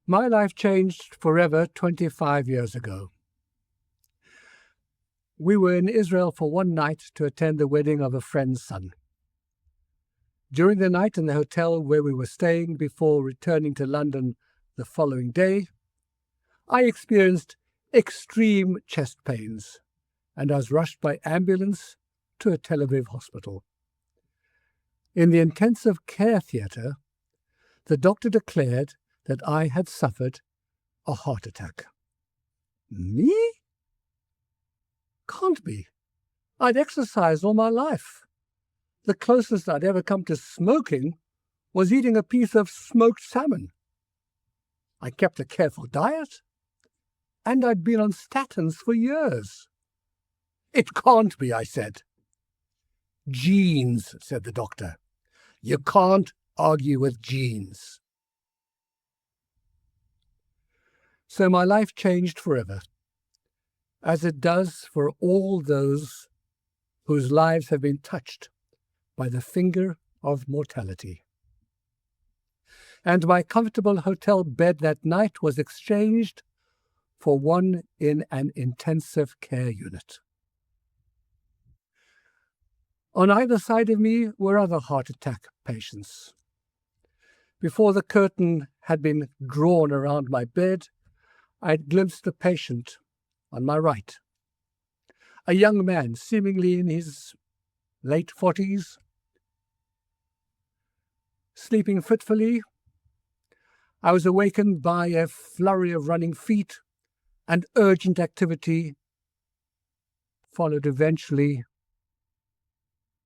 My life changed forever 25 years ago. We were in Israel for one night to attend the wedding of a friend's son. During the night in the hotel where we were staying before returning to London the following day, I experienced extreme chest pains and I was rushed by ambulance to a Tel Aviv hospital. In the intensive care theatre, the doctor declared that I had suffered a heart attack. Me? Can't be. I'd exercised all my life. The closest I'd ever come to smoking was eating a piece of smoked salmon. I kept a careful diet, and I'd been on statins for years. It can't be, I said. Genes, said the doctor. You can't argue with genes. So my life changed forever, as it does for all those whose lives have been touched by the finger of mortality. And my comfortable hotel bed that night was exchanged for one in an intensive care unit. On either side of me were other heart attack patients. Before the curtain had been drawn around my bed, I'd glimpsed a patient on my right, a young man seemingly in his late 40s, sleeping fitfully. I was awakened by a flurry of running feet and urgent activity, followed eventually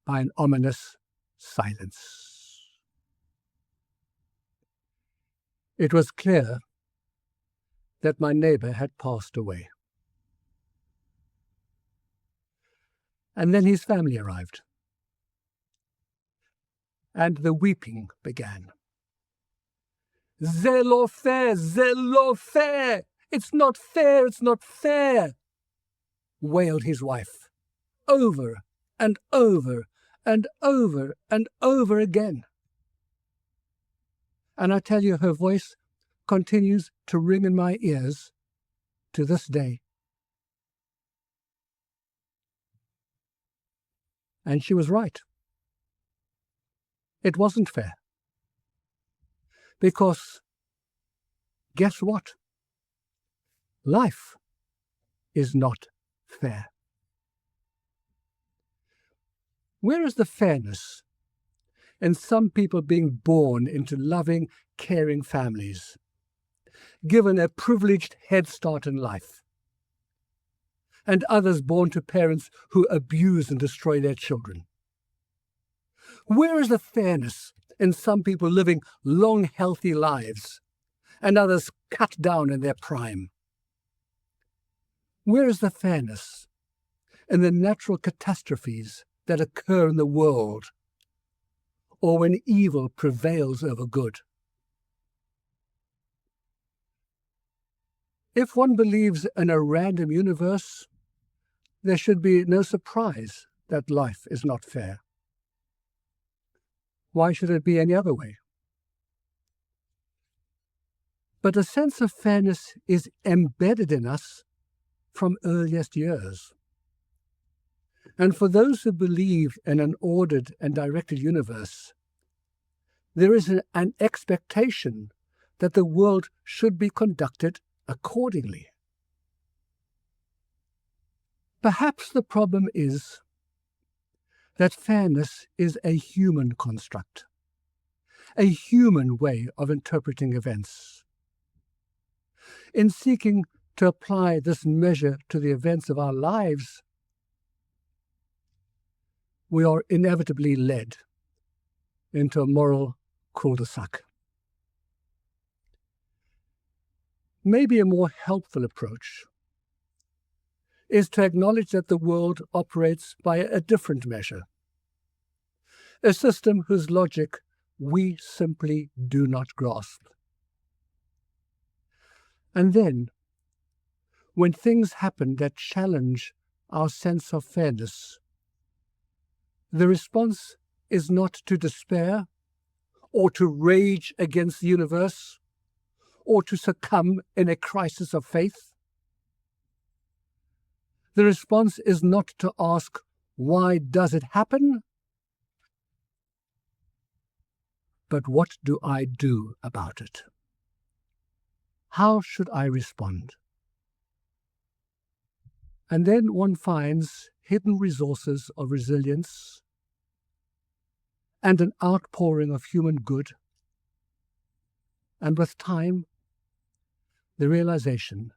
by an ominous silence. It was clear that my neighbor had passed away. And then his family arrived, and the weeping began. "C'est lo fair, c'est lo fair! It's not fair, it's not fair!" wailed his wife, over and over and over and over again. And I tell you, her voice continues to ring in my ears to this day. And she was right. It wasn't fair. Because, guess what? Life is not fair. Where is the fairness in some people being born into loving, caring families, given a privileged head start in life, and others born to parents who abuse and destroy their children? Where is the fairness in some people living long, healthy lives, and others cut down in their prime? Where is the fairness in the natural catastrophes that occur in the world, or when evil prevails over good? If one believes in a random universe, there should be no surprise that life is not fair. Why should it be any other way? But a sense of fairness is embedded in us from earliest years. And for those who believe in an ordered and directed universe, there is an expectation that the world should be conducted accordingly. Perhaps the problem is that fairness is a human construct, a human way of interpreting events. In seeking to apply this measure to the events of our lives, we are inevitably led into a moral cul-de-sac. Maybe a more helpful approach is to acknowledge that the world operates by a different measure, a system whose logic we simply do not grasp. And then, when things happen that challenge our sense of fairness, the response is not to despair or to rage against the universe or to succumb in a crisis of faith? The response is not to ask, why does it happen? But what do I do about it? How should I respond? And then one finds hidden resources of resilience and an outpouring of human good, and with time, the realization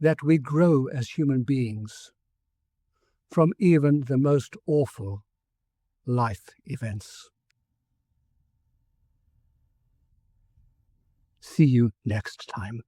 that we grow as human beings from even the most awful life events. See you next time.